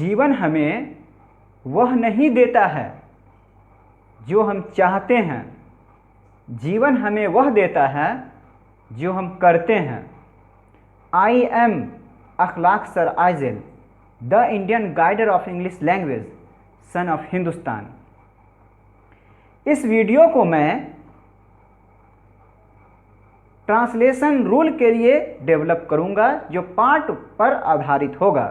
जीवन हमें वह नहीं देता है जो हम चाहते हैं, जीवन हमें वह देता है जो हम करते हैं। I am Akhlaq sir Aijal, the Indian guider of English language, son of Hindustan. इस वीडियो को मैं ट्रांसलेशन रूल के लिए डेवलप करूंगा जो पाठ पर आधारित होगा।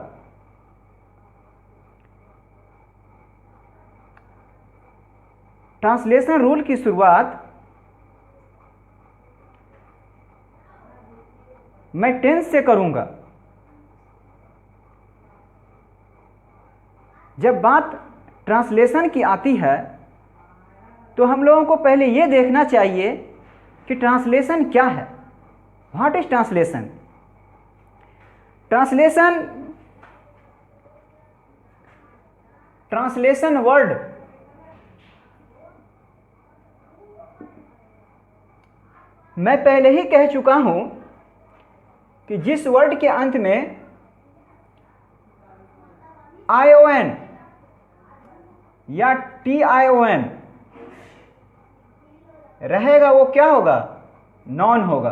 ट्रांसलेशन रूल की शुरुआत मैं टेंस से करूंगा। जब बात ट्रांसलेशन की आती है तो हम लोगों को पहले यह देखना चाहिए कि ट्रांसलेशन क्या है। What is translation? Translation word मैं पहले ही कह चुका हूं कि जिस वर्ड के अंत में ION या TION रहेगा वो क्या होगा? नॉन होगा।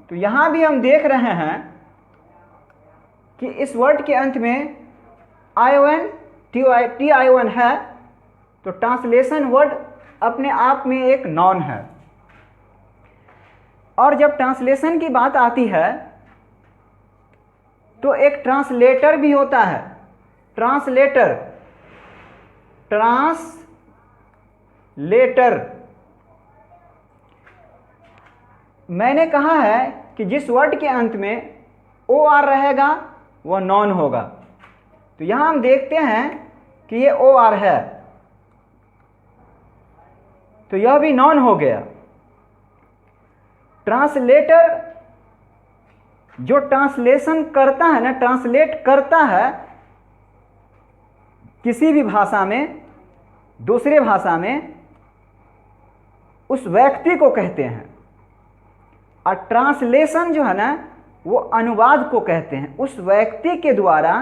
तो यहां भी हम देख रहे हैं कि इस वर्ड के अंत में ION TION है, तो ट्रांसलेशन वर्ड अपने आप में एक नॉन है। और जब ट्रांसलेशन की बात आती है तो एक ट्रांसलेटर भी होता है। ट्रांसलेटर मैंने कहा है कि जिस वर्ड के अंत में OR रहेगा वह नॉन होगा। तो यहां हम देखते हैं कि ये OR है, तो यह भी नॉन हो गया। ट्रांसलेटर जो ट्रांसलेशन करता है ना, ट्रांसलेट करता है किसी भी भाषा में दूसरे भाषा में, उस व्यक्ति को कहते हैं। और ट्रांसलेशन जो है ना वो अनुवाद को कहते हैं। उस व्यक्ति के द्वारा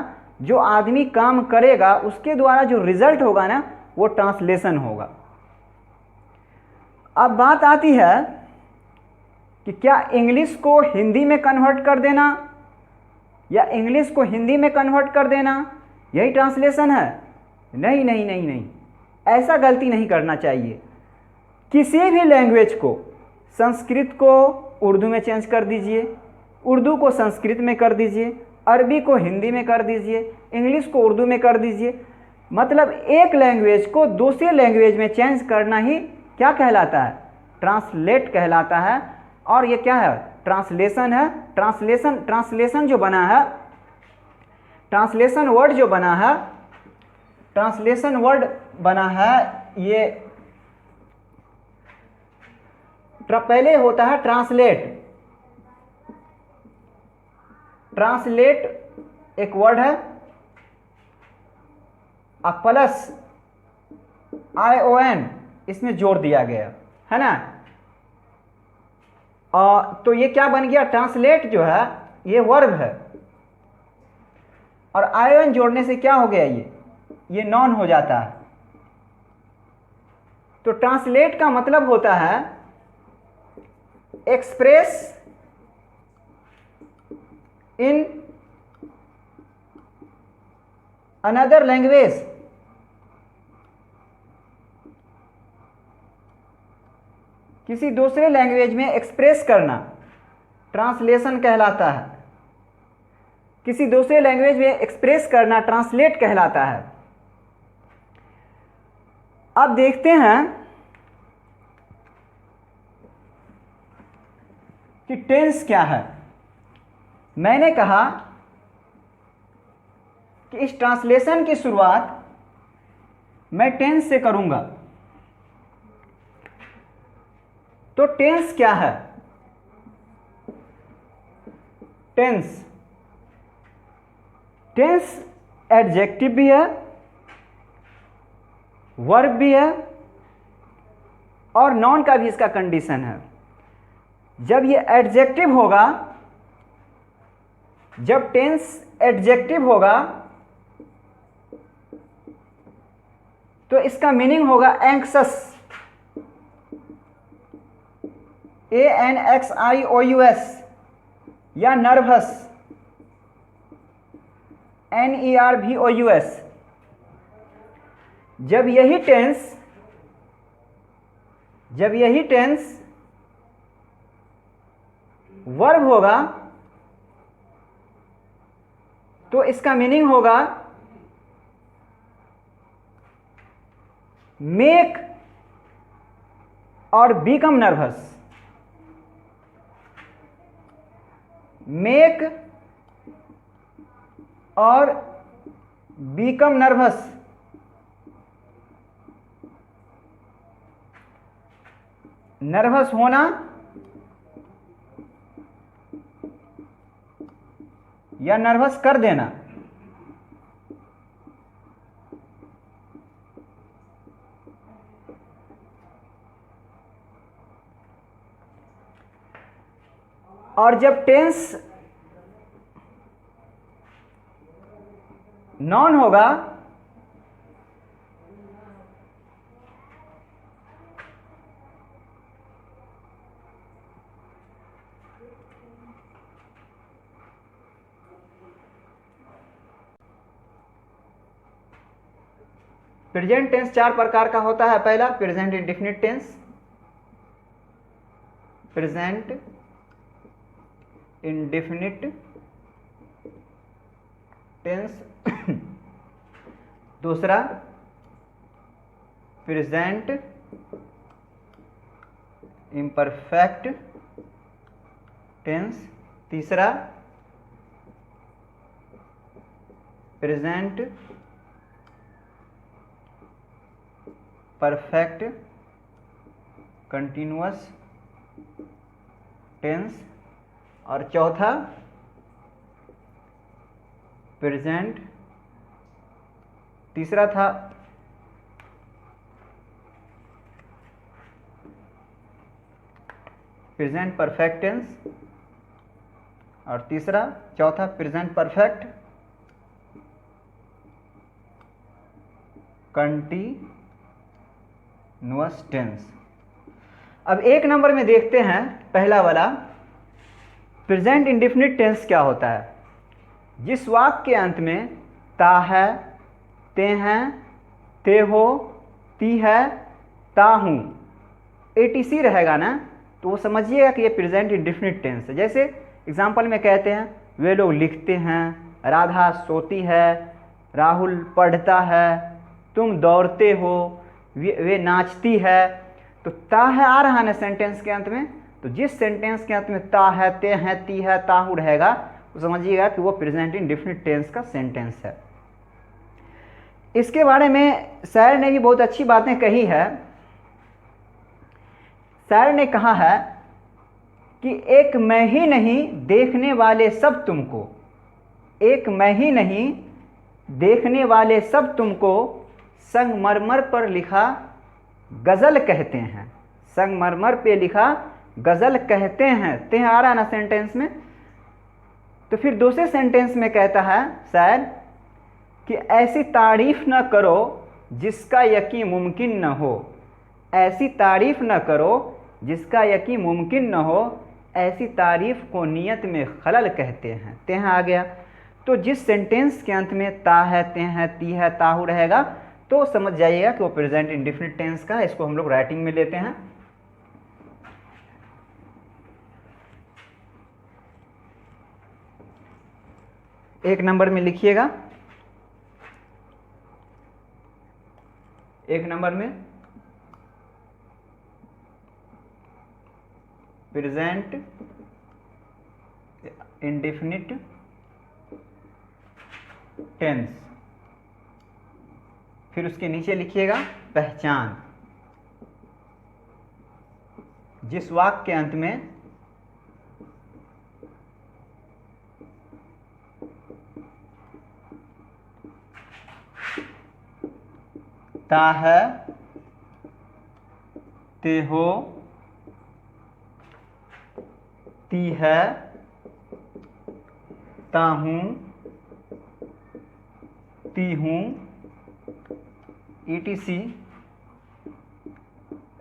जो आदमी काम करेगा उसके द्वारा जो रिजल्ट होगा ना वो ट्रांसलेशन होगा। अब बात आती है कि क्या इंग्लिश को हिंदी में कन्वर्ट कर देना या इंग्लिश को हिंदी में कन्वर्ट कर देना यही ट्रांसलेशन है? नहीं नहीं नहीं नहीं, ऐसा गलती नहीं करना चाहिए। किसी भी लैंग्वेज को, संस्कृत को उर्दू में चेंज कर दीजिए, उर्दू को संस्कृत में कर दीजिए, अरबी को हिंदी में कर दीजिए, इंग्लिश को उर्दू में कर दीजिए। मतलब एक लैंग्वेज को दूसरे लैंग्वेज में चेंज करना ही क्या कहलाता है? ट्रांसलेट कहलाता है। और ये क्या है? ट्रांसलेशन है। ट्रांसलेशन जो बना है, ट्रांसलेशन वर्ड जो बना है, ट्रांसलेशन वर्ड बना है ये पहले होता है ट्रांसलेट। ट्रांसलेट एक वर्ड है, प्लस ION इसमें जोड़ दिया गया है ना। तो ये क्या बन गया? ट्रांसलेट जो है ये वर्ब है, और ION जोड़ने से क्या हो गया? ये नॉन हो जाता है। तो ट्रांसलेट का मतलब होता है एक्सप्रेस इन अनदर लैंग्वेज। किसी दूसरे लैंग्वेज में एक्सप्रेस करना ट्रांसलेशन कहलाता है। किसी दूसरे लैंग्वेज में एक्सप्रेस करना ट्रांसलेट कहलाता है। अब देखते हैं कि टेंस क्या है। मैंने कहा कि इस ट्रांसलेशन की शुरुआत मैं टेंस से करूंगा। तो टेंस क्या है? टेंस एडजेक्टिव भी है, वर्ब भी है, और नॉन का भी इसका कंडीशन है। जब ये एडजेक्टिव होगा, जब टेंस एडजेक्टिव होगा तो इसका मीनिंग होगा एंक्सस, ANXIOUS, या नर्वस, NERVOUS। जब यही टेंस वर्ब होगा तो इसका मीनिंग होगा मेक और बिकम नर्वस। मेक और बिकम नर्वस। नर्वस होना या नर्वस कर देना। और जब टेंस नॉन होगा प्रेजेंट टेंस 4 प्रकार का होता है। पहला present indefinite tense, present indefinite tense. दूसरा प्रेजेंट इम्परफेक्ट टेंस। तीसरा प्रेजेंट परफेक्ट कंटिन्यूअस टेंस। और चौथा प्रेजेंट, तीसरा था प्रेजेंट परफेक्ट टेंस और चौथा प्रेजेंट परफेक्ट कंटिन्यूअस टेंस। अब एक नंबर में देखते हैं पहला वाला प्रेजेंट इंडेफिनिट टेंस क्या होता है। जिस वाक्य के अंत में ता है, ते हैं, ते हो, ती है, ता हूँ, ATC रहेगा ना, तो वो समझिएगा कि ये प्रेजेंट इंडेफिनिट टेंस है। जैसे एग्जाम्पल में कहते हैं वे लोग लिखते हैं, राधा सोती है, राहुल पढ़ता है, तुम दौड़ते हो, वे नाचती है। तो ता है आ रहा ना सेंटेंस के अंत में, तो जिस सेंटेंस के अंत में ता है, ते हैं, ती है, ताहू रहेगा तो समझिएगा कि वो प्रेजेंट इंडेफिनिट टेंस का सेंटेंस है। इसके बारे में शायर ने भी बहुत अच्छी बातें कही है। शायर ने कहा है कि एक मैं ही नहीं देखने वाले सब तुमको, एक मैं ही नहीं देखने वाले सब तुमको संगमरमर पर लिखा गज़ल कहते हैं। संगमरमर पे लिखा गज़ल कहते हैं, ते आ रहा ना सेंटेंस में। तो फिर दूसरे सेंटेंस में कहता है शायद कि ऐसी तारीफ न करो जिसका यकीन मुमकिन न हो, ऐसी तारीफ न करो जिसका यकीन मुमकिन न हो, ऐसी तारीफ को नियत में खलल कहते हैं। ते आ गया। तो जिस सेंटेंस के अंत में ता है, ते हैं, ती है, ताहू रहेगा तो समझ जाइएगा कि वो प्रेजेंट इंडेफिनिट टेंस का है। इसको हम लोग राइटिंग में लेते हैं। एक नंबर में लिखिएगा, एक नंबर में प्रेजेंट इंडेफिनिट टेंस। फिर उसके नीचे लिखिएगा पहचान। जिस वाक्य के अंत में ता है, ते हो, ती है, ता हूँ, ती हूँ, ETC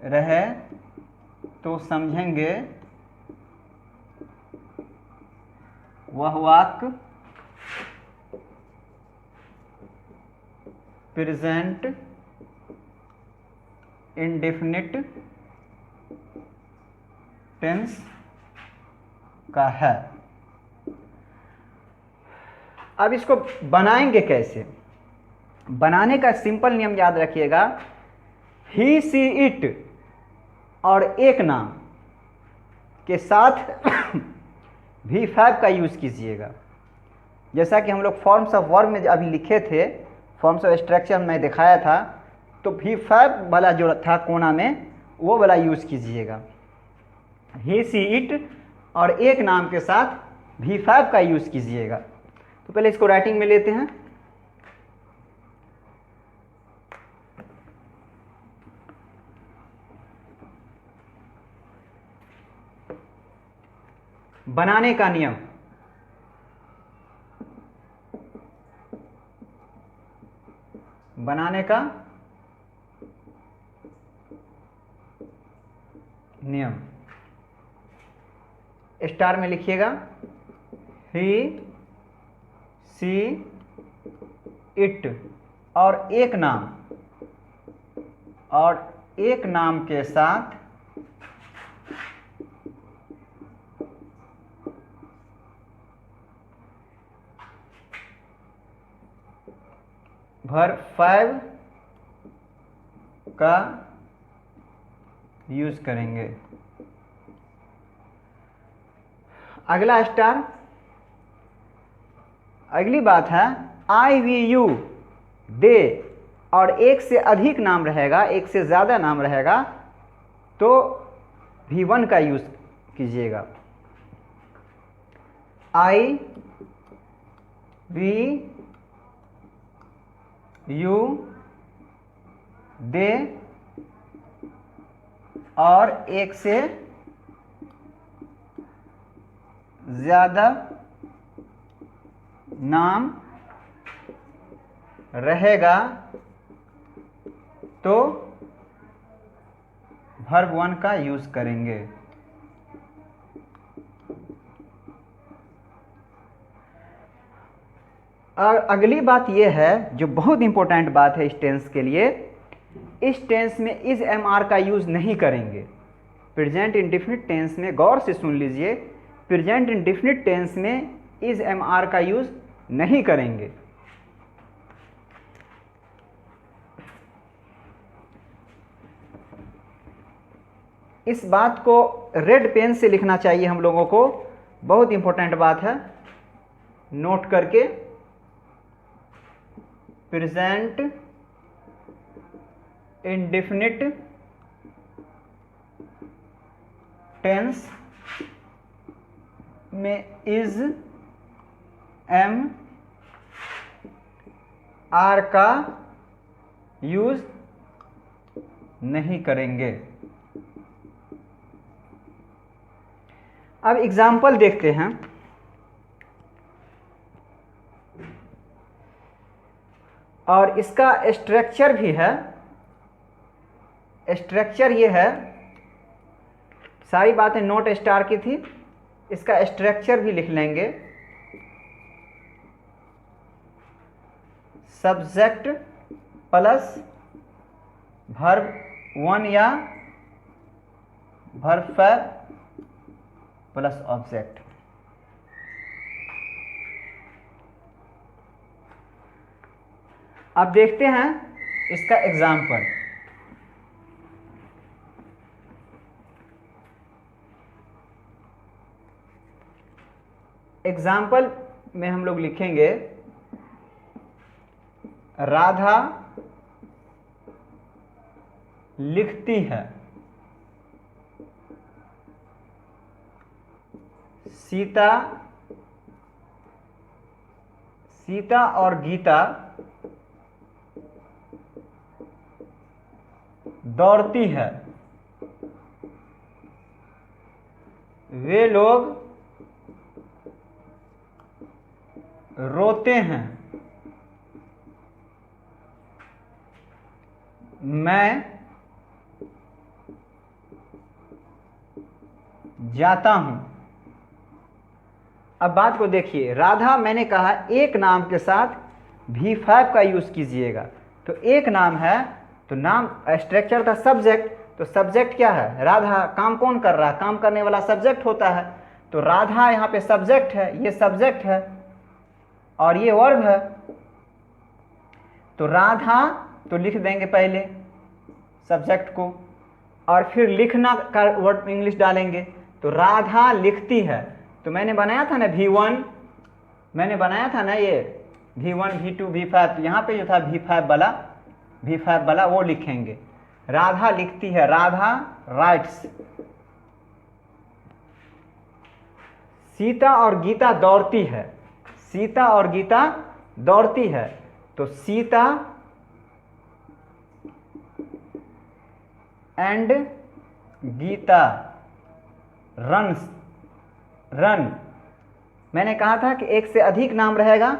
रहे तो समझेंगे वह वाक्य प्रेजेंट इंडेफिनिट टेंस का है। अब इसको बनाएंगे कैसे? बनाने का सिंपल नियम याद रखिएगा, ही सी इट और एक नाम के साथ V5 का यूज कीजिएगा। जैसा कि हम लोग फॉर्म्स ऑफ वर्ब में अभी लिखे थे, फॉर्म्स ऑफ स्ट्रक्चर में दिखाया था, तो V5 वाला जो था कोना में वो वाला यूज कीजिएगा। ही सी इट और एक नाम के साथ V5 का यूज कीजिएगा। तो पहले इसको राइटिंग में लेते हैं। बनाने का नियम, बनाने का नियम स्टार में लिखिएगा, ही सी इट और एक नाम के साथ वर्ब 5 का यूज करेंगे। अगला स्टार, अगली बात है आई वी यू दे और एक से अधिक नाम रहेगा, एक से ज़्यादा नाम रहेगा तो V1 का यूज कीजिएगा। आई वी यू दे और एक से ज़्यादा नाम रहेगा तो वर्ब 1 का यूज करेंगे। और अगली बात यह है जो बहुत इंपॉर्टेंट बात है इस टेंस के लिए, इस टेंस में इज एम आर का यूज नहीं करेंगे। प्रेजेंट इंडेफिनिट टेंस में गौर से सुन लीजिए, प्रेजेंट इंडेफिनिट टेंस में इज एम आर का यूज नहीं करेंगे। इस बात को रेड पेन से लिखना चाहिए हम लोगों को, बहुत इंपॉर्टेंट बात है, नोट करके। प्रेजेंट इंडेफिनिट टेंस में इज एम आर का यूज नहीं करेंगे। अब एग्जाम्पल देखते हैं। और इसका स्ट्रक्चर भी है, स्ट्रक्चर ये है, सारी बातें नोट स्टार की थी, इसका स्ट्रक्चर भी लिख लेंगे। सब्जेक्ट प्लस वर्ब 1 या वर्ब 5 प्लस ऑब्जेक्ट। अब देखते हैं इसका एग्जाम्पल। एग्जाम्पल में हम लोग लिखेंगे राधा लिखती है, सीता और गीता दौड़ती है, वे लोग रोते हैं। मैं जाता हूं। अब बात को देखिए, राधा मैंने कहा एक नाम के साथ V5 का यूज कीजिएगा। तो एक नाम है तो नाम स्ट्रक्चर था सब्जेक्ट, तो सब्जेक्ट क्या है? राधा। काम कौन कर रहा है? काम करने वाला सब्जेक्ट होता है। तो राधा यहाँ पे सब्जेक्ट है, ये सब्जेक्ट है और ये वर्ब है। तो राधा तो लिख देंगे पहले सब्जेक्ट को और फिर लिखना का वर्ड इंग्लिश डालेंगे। तो राधा लिखती है। तो मैंने बनाया था ना V1, मैंने बनाया था ना ये V1 V2 V5, यहाँ पे जो था V5 वाला वो लिखेंगे। राधा लिखती है, राधा राइट्स। सीता और गीता दौड़ती है, सीता और गीता दौड़ती है। तो सीता एंड गीता रन। मैंने कहा था कि एक से अधिक नाम रहेगा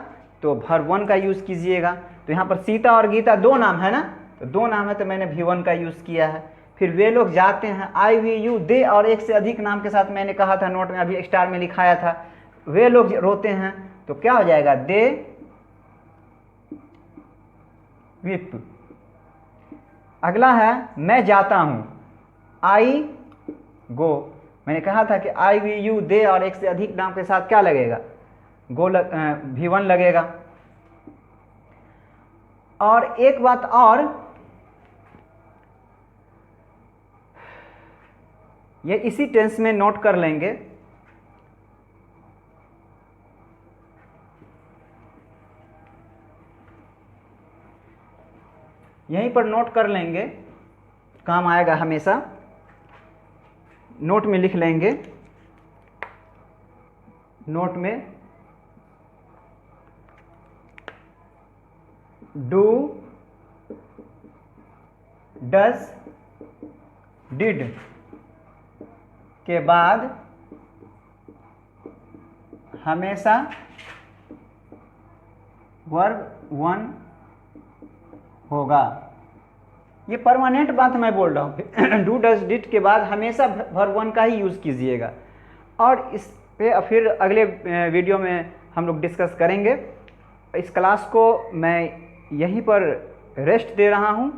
तो वर्ब 1 का यूज कीजिएगा। तो यहाँ पर सीता और गीता दो नाम है ना, तो दो नाम है तो मैंने V1 का यूज किया है। फिर वे लोग जाते हैं, आई वी यू दे, और एक से अधिक नाम के साथ मैंने कहा था नोट में, अभी स्टार में लिखाया था। वे लोग रोते हैं तो क्या हो जाएगा? दे विप। अगला है मैं जाता हूं, आई गो। मैंने कहा था कि आई वी यू दे और एक से अधिक नाम के साथ क्या लगेगा? V1 लगेगा। और एक बात और, ये इसी टेंस में नोट कर लेंगे। यहीं पर नोट कर लेंगे, काम आएगा हमेशा। नोट में लिख लेंगे, नोट में डू, डज, डिड के बाद हमेशा वर्ब 1 होगा। ये परमानेंट बात मैं बोल रहा हूँ। डू डज डिड के बाद हमेशा वर्ब 1 का ही यूज़ कीजिएगा। और इस पे फिर अगले वीडियो में हम लोग डिस्कस करेंगे। इस क्लास को मैं यहीं पर रेस्ट दे रहा हूँ।